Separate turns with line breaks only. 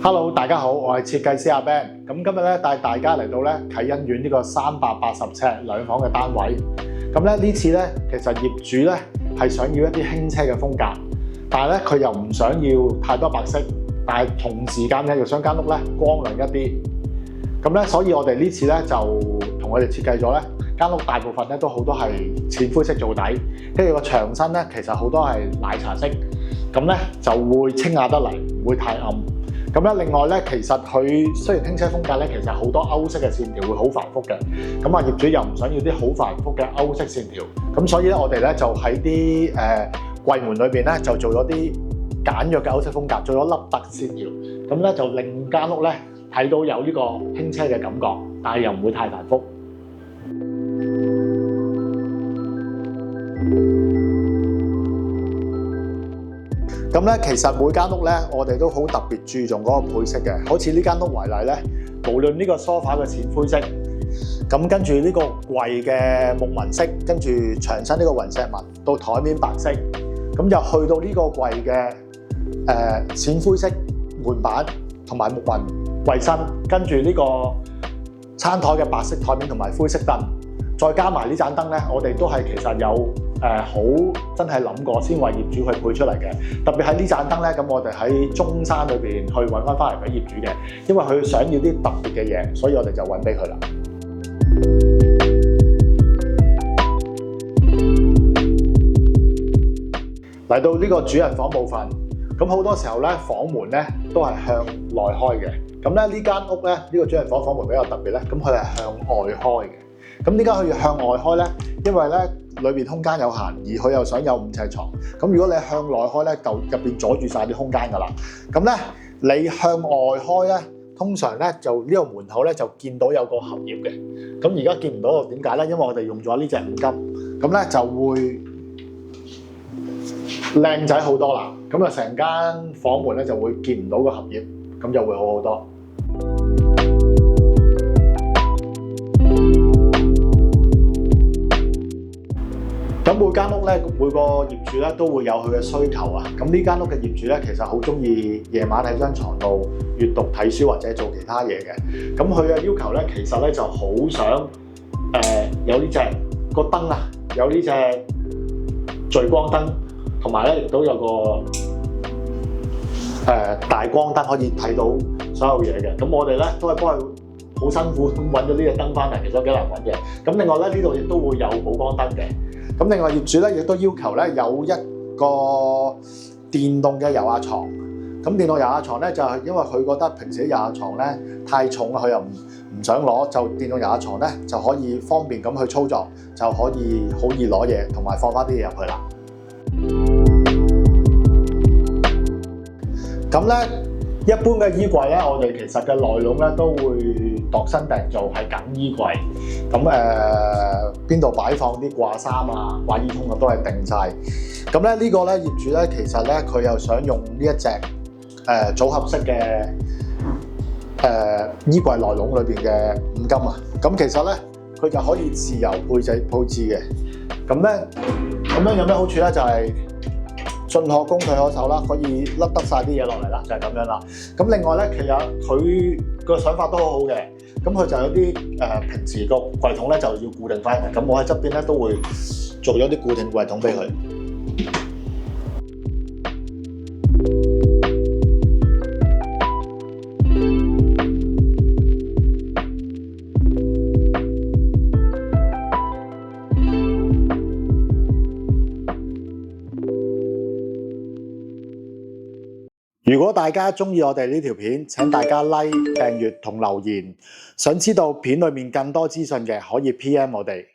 Hello，大家好，我係設計師阿 Ben。咁今日咧帶大家嚟到咧啟欣苑呢個380尺兩房嘅單位。咁咧呢次咧其實業主咧係想要一啲輕奢嘅風格，但係咧佢又唔想要太多白色，但係同時間咧又想間屋咧光亮一啲。咁咧所以我哋呢次咧就同佢哋設計咗咧間屋大部分咧都好多係淺灰色做底，跟住個牆身咧其實好多係奶茶色，咁咧就會清雅得嚟，唔會太暗。咁咧，另外咧，其實佢雖然輕奢風格咧，其實好多歐式嘅線條會好繁複嘅。咁啊，業主又唔想要啲好繁複嘅歐式線條，咁所以咧，我哋咧就喺啲櫃門裏邊咧就做咗啲簡約嘅歐式風格，做咗凹凸線條，咁咧就令間屋咧睇到有呢個輕奢嘅感覺，但係又唔會太繁複。咁咧，其實每間屋咧，我哋都好特別注重嗰個配色嘅。好似呢間屋為例咧，無論呢個梳化嘅淺灰色，咁跟住呢個櫃嘅木紋色，跟住牆身呢個雲石紋，到台面白色，咁就去到呢個櫃嘅淺灰色門板同埋木紋櫃身，跟住呢個餐台嘅白色台面同埋灰色燈，再加埋呢盞燈咧，我哋都係其實有好真係諗過先為業主去配出嚟嘅，特別係呢盞燈咧，咁我哋喺中山裏邊去揾翻嚟俾業主嘅，因為佢想要啲特別嘅嘢，所以我哋就揾俾佢啦。嚟到呢個主人房部分，咁好多時候咧房門咧都係向內開嘅，咁咧呢間屋咧呢個主人房房門比較特別咧，咁佢係向外開嘅。咁點解佢要向外開咧？因為咧裏邊空間有限，而佢又想有5尺床。咁如果你向內開咧，就入邊阻住晒啲空間㗎啦。咁咧你向外開咧，通常咧就呢個門口咧就見到有個合頁嘅。咁而家見唔到，點解咧？因為我哋用咗呢隻五金，咁咧就會靚仔好多啦。咁啊成間房門咧就會見唔到個合頁，咁就會好好多。咁每間屋咧，每個業主咧都會有佢嘅需求啊。咁呢間屋嘅業主咧，其實好中意夜晚喺張床度閱讀睇書或者做其他嘢嘅。咁佢嘅要求咧，其實咧就好想有呢隻個燈啊，有呢隻聚光燈，同埋咧亦都有個大光燈可以睇到所有嘢嘅。咁我哋咧都係幫佢好辛苦咁揾咗呢隻燈翻嚟，其實都幾難揾嘅。咁另外咧呢度亦都會有補光燈嘅。咁另外業主咧亦都要求咧有一個電動嘅油壓床。咁電動油壓床咧就係因為佢覺得平時啲油壓床咧太重，佢又唔想攞，就電動油壓床咧就可以方便咁去操作，就可以好易攞嘢，同埋放翻啲嘢入去啦。咁咧一般嘅衣櫃咧，我哋其實嘅內籠咧都會度身訂造係緊衣櫃。咁邊度擺放啲掛衫啊、掛衣通啊都係定晒。咁咧呢個咧業主咧其實咧佢又想用呢一隻組合式嘅衣櫃內籠裏邊嘅五金啊。咁其實咧佢就可以自由配置嘅。咁咧咁樣有咩好處咧？就係進可攻退可守啦，可以甩得晒啲嘢落嚟啦，就係咁樣啦。咁另外咧，其實佢個想法都好好嘅。咁佢就有啲平時個櫃桶咧就要固定翻嘅。咁我喺側邊咧都會做咗啲固定櫃桶俾佢。如果大家鍾意我哋呢條片，請大家 like、訂閱同留言。想知道片裏面更多資訊嘅，可以 PM 我哋。